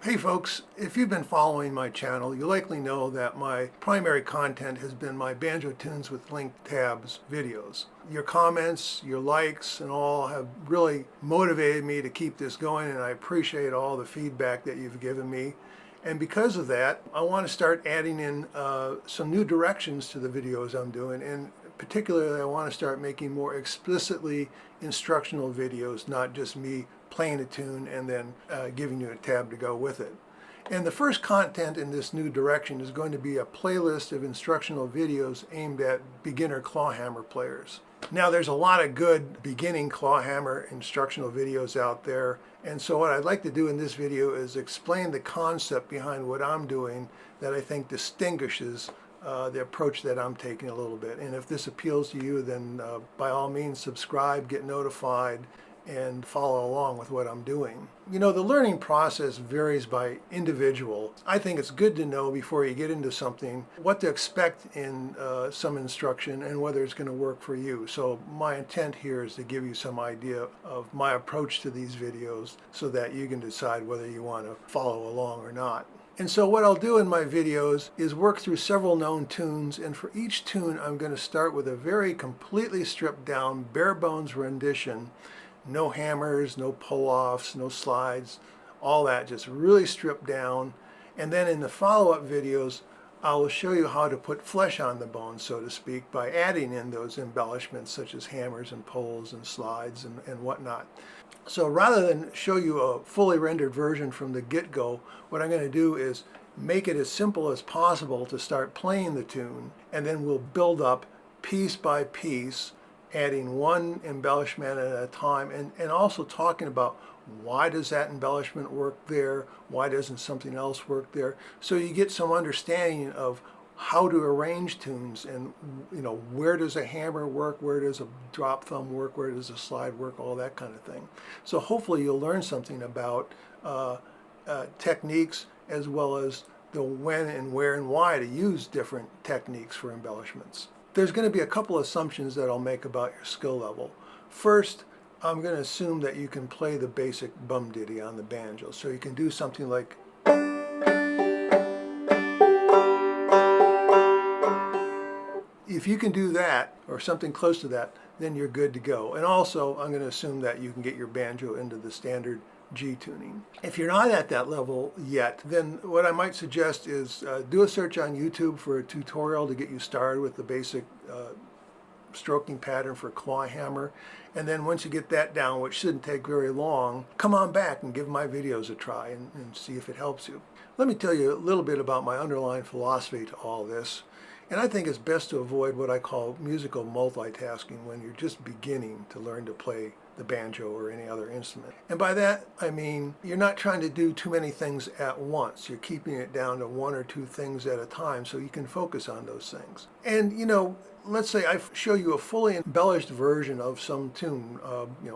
Hey folks, if you've been following my channel, you likely know that my primary content has been my Banjo Tunes with Linked Tabs videos. Your comments, your likes, and all have really motivated me to keep this going, and I appreciate all the feedback that you've given me. And because of that, I want to start adding in some new directions to the videos I'm doing, and particularly I want to start making more explicitly instructional videos, not just me playing a tune and then giving you a tab to go with it. And the first content in this new direction is going to be a playlist of instructional videos aimed at beginner clawhammer players. Now there's a lot of good beginning clawhammer instructional videos out there, and so what I'd like to do in this video is explain the concept behind what I'm doing that I think distinguishes the approach that I'm taking a little bit. And if this appeals to you, then by all means subscribe, get notified, and follow along with what I'm doing. You know, the learning process varies by individual. I think it's good to know before you get into something what to expect in some instruction and whether it's going to work for you. So my intent here is to give you some idea of my approach to these videos so that you can decide whether you want to follow along or not. And so what I'll do in my videos is work through several known tunes, and for each tune I'm going to start with a very completely stripped down, bare bones rendition. No hammers, no pull-offs, no slides, all that just really stripped down. And then in the follow-up videos, I will show you how to put flesh on the bones, so to speak, by adding in those embellishments such as hammers and pulls and slides and whatnot. So rather than show you a fully rendered version from the get-go, what I'm going to do is make it as simple as possible to start playing the tune, and then we'll build up piece by piece, adding one embellishment at a time, and also talking about why does that embellishment work there, why doesn't something else work there, so you get some understanding of how to arrange tunes, and you know, where does a hammer work, where does a drop thumb work, where does a slide work, all that kind of thing. So hopefully you'll learn something about techniques, as well as the when and where and why to use different techniques for embellishments. There's going to be a couple assumptions that I'll make about your skill level. First, I'm going to assume that you can play the basic bum ditty on the banjo. So you can do something like, if you can do that, or something close to that, then you're good to go. And also, I'm going to assume that you can get your banjo into the standard G tuning. If you're not at that level yet, then what I might suggest is do a search on YouTube for a tutorial to get you started with the basic stroking pattern for clawhammer. And then once you get that down, which shouldn't take very long, come on back and give my videos a try and see if it helps you. Let me tell you a little bit about my underlying philosophy to all this. And I think it's best to avoid what I call musical multitasking when you're just beginning to learn to play the banjo or any other instrument. And by that, I mean you're not trying to do too many things at once. You're keeping it down to one or two things at a time so you can focus on those things. And you know, let's say I show you a fully embellished version of some tune,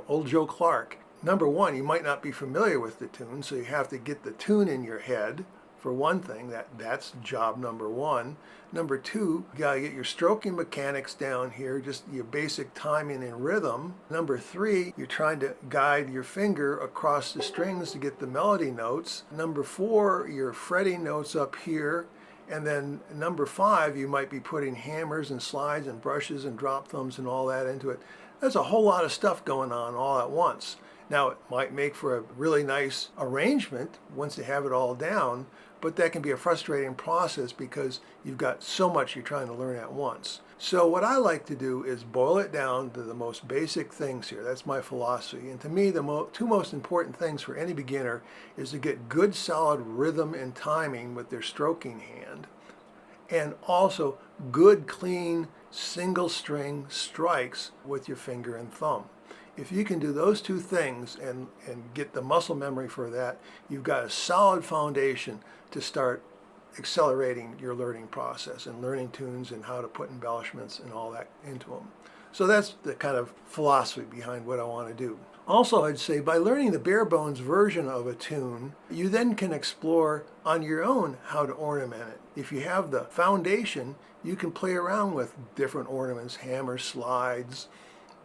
Old Joe Clark. Number one, you might not be familiar with the tune, so you have to get the tune in your head. For one thing, that's job number one. Number two, you gotta get your stroking mechanics down here, just your basic timing and rhythm. Number three, you're trying to guide your finger across the strings to get the melody notes. Number four, you're fretting notes up here. And then number five, you might be putting hammers and slides and brushes and drop thumbs and all that into it. There's a whole lot of stuff going on all at once. Now, it might make for a really nice arrangement once you have it all down, but that can be a frustrating process because you've got so much you're trying to learn at once. So what I like to do is boil it down to the most basic things here. That's my philosophy. And to me, the two most important things for any beginner is to get good, solid rhythm and timing with their stroking hand, and also good, clean, single string strikes with your finger and thumb. If you can do those two things and get the muscle memory for that, you've got a solid foundation to start accelerating your learning process and learning tunes and how to put embellishments and all that into them. So that's the kind of philosophy behind what I want to do. Also, I'd say by learning the bare bones version of a tune, you then can explore on your own how to ornament it. If you have the foundation, you can play around with different ornaments, hammers, slides,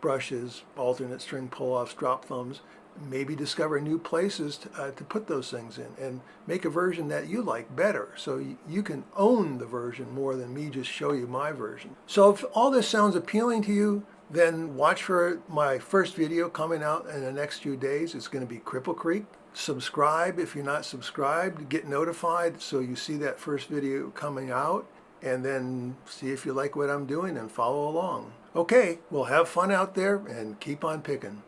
brushes, alternate string pull-offs, drop thumbs, maybe discover new places to put those things in and make a version that you like better, so you can own the version more than me just show you my version. So if all this sounds appealing to you, then watch for my first video coming out in the next few days. It's going to be Cripple Creek. Subscribe if you're not subscribed, get notified so you see that first video coming out, and then see if you like what I'm doing and follow along. Okay, well, have fun out there and keep on picking.